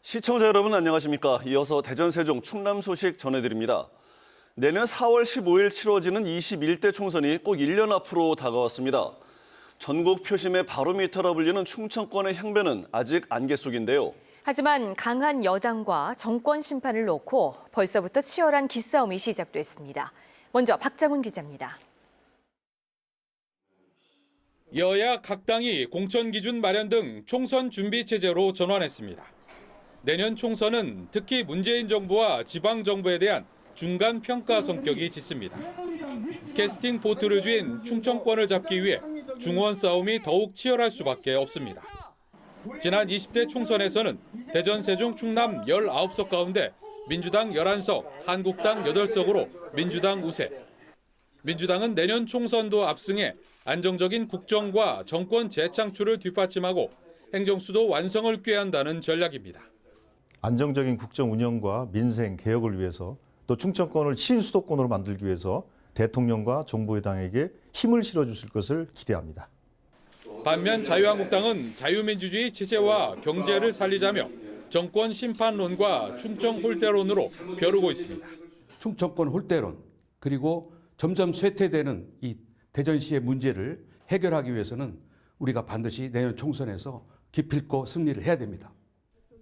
시청자 여러분 안녕하십니까? 이어서 대전, 세종, 충남 소식 전해드립니다. 내년 4월 15일 치러지는 21대 총선이 꼭 1년 앞으로 다가왔습니다. 전국 표심의 바로미터라 불리는 충청권의 향배는 아직 안개 속인데요. 하지만 강한 여당과 정권 심판을 놓고 벌써부터 치열한 기싸움이 시작됐습니다. 먼저 박장훈 기자입니다. 여야 각 당이 공천 기준 마련 등 총선 준비 체제로 전환했습니다. 내년 총선은 특히 문재인 정부와 지방 정부에 대한 중간 평가 성격이 짙습니다. 캐스팅 보트를 쥔 충청권을 잡기 위해 중원 싸움이 더욱 치열할 수밖에 없습니다. 지난 20대 총선에서는 대전, 세종, 충남 19석 가운데 민주당 11석, 한국당 8석으로 민주당 우세. 민주당은 내년 총선도 압승해 안정적인 국정과 정권 재창출을 뒷받침하고 행정수도 완성을 꾀한다는 전략입니다. 안정적인 국정 운영과 민생 개혁을 위해서 또 충청권을 신수도권으로 만들기 위해서 대통령과 정부 여당에게 힘을 실어주실 것을 기대합니다. 반면 자유한국당은 자유민주주의 체제와 경제를 살리자며 정권 심판론과 충청 홀대론으로 벼르고 있습니다. 충청권 홀대론 그리고 점점 쇠퇴되는 이 대전시의 문제를 해결하기 위해서는 우리가 반드시 내년 총선에서 기필코 승리를 해야 됩니다.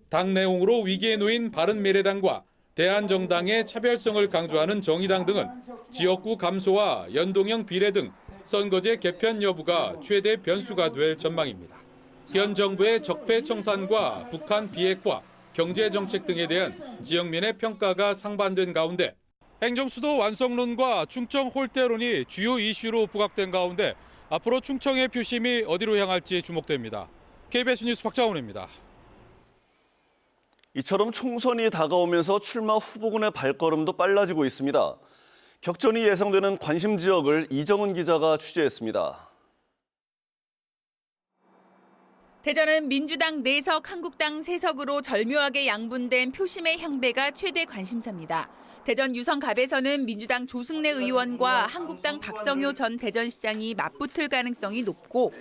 당 내용으로 위기에 놓인 바른미래당과 대한정당의 차별성을 강조하는 정의당 등은 지역구 감소와 연동형 비례 등 선거제 개편 여부가 최대 변수가 될 전망입니다. 현 정부의 적폐청산과 북한 비핵화, 경제정책 등에 대한 지역민의 평가가 상반된 가운데 행정수도 완성론과 충청 홀대론이 주요 이슈로 부각된 가운데 앞으로 충청의 표심이 어디로 향할지 주목됩니다. KBS 뉴스 박장훈입니다. 이처럼 총선이 다가오면서 출마 후보군의 발걸음도 빨라지고 있습니다. 격전이 예상되는 관심 지역을 이정은 기자가 취재했습니다. 대전은 민주당 4석, 한국당 3석으로 절묘하게 양분된 표심의 향배가 최대 관심사입니다. 대전 유성갑에서는 민주당 조승래 의원과 한국당 박성효 전 대전시장이 맞붙을 가능성이 높고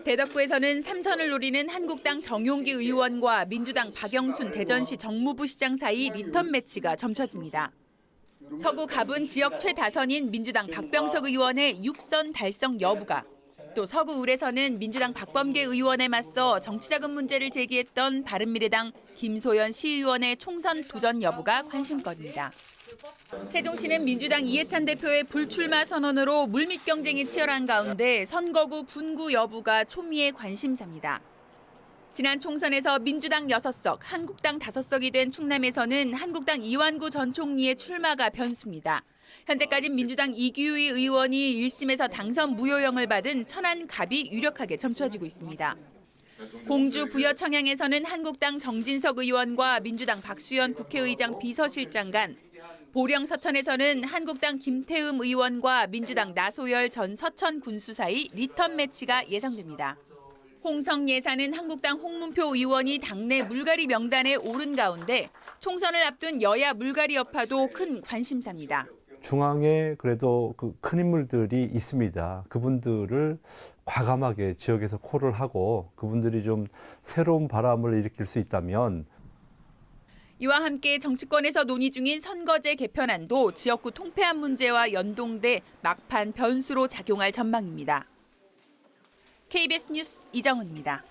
대덕구에서는 3선을 노리는 한국당 정용기 의원과 민주당 박영순 대전시 정무부시장 사이 리턴 매치가 점쳐집니다. 서구 갑은 지역 최다선인 민주당 박병석 의원의 6선 달성 여부가, 또 서구 울에서는 민주당 박범계 의원에 맞서 정치자금 문제를 제기했던 바른미래당 김소연 시의원의 총선 도전 여부가 관심거리입니다. 세종시는 민주당 이해찬 대표의 불출마 선언으로 물밑 경쟁이 치열한 가운데 선거구 분구 여부가 초미의 관심사입니다. 지난 총선에서 민주당 6석, 한국당 5석이 된 충남에서는 한국당 이완구 전 총리의 출마가 변수입니다. 현재까지 민주당 이규희 의원이 1심에서 당선 무효형을 받은 천안갑이 유력하게 점쳐지고 있습니다. 공주 부여청양에서는 한국당 정진석 의원과 민주당 박수현 국회의장 비서실장 간, 보령 서천에서는 한국당 김태흠 의원과 민주당 나소열 전 서천 군수 사이 리턴 매치가 예상됩니다. 홍성 예산은 한국당 홍문표 의원이 당내 물갈이 명단에 오른 가운데 총선을 앞둔 여야 물갈이 여파도 큰 관심사입니다. 중앙에 그래도 큰 인물들이 있습니다. 그분들을 과감하게 지역에서 콜을 하고 그분들이 좀 새로운 바람을 일으킬 수 있다면, 이와 함께 정치권에서 논의 중인 선거제 개편안도 지역구 통폐합 문제와 연동돼 막판 변수로 작용할 전망입니다. KBS 뉴스 이정은입니다.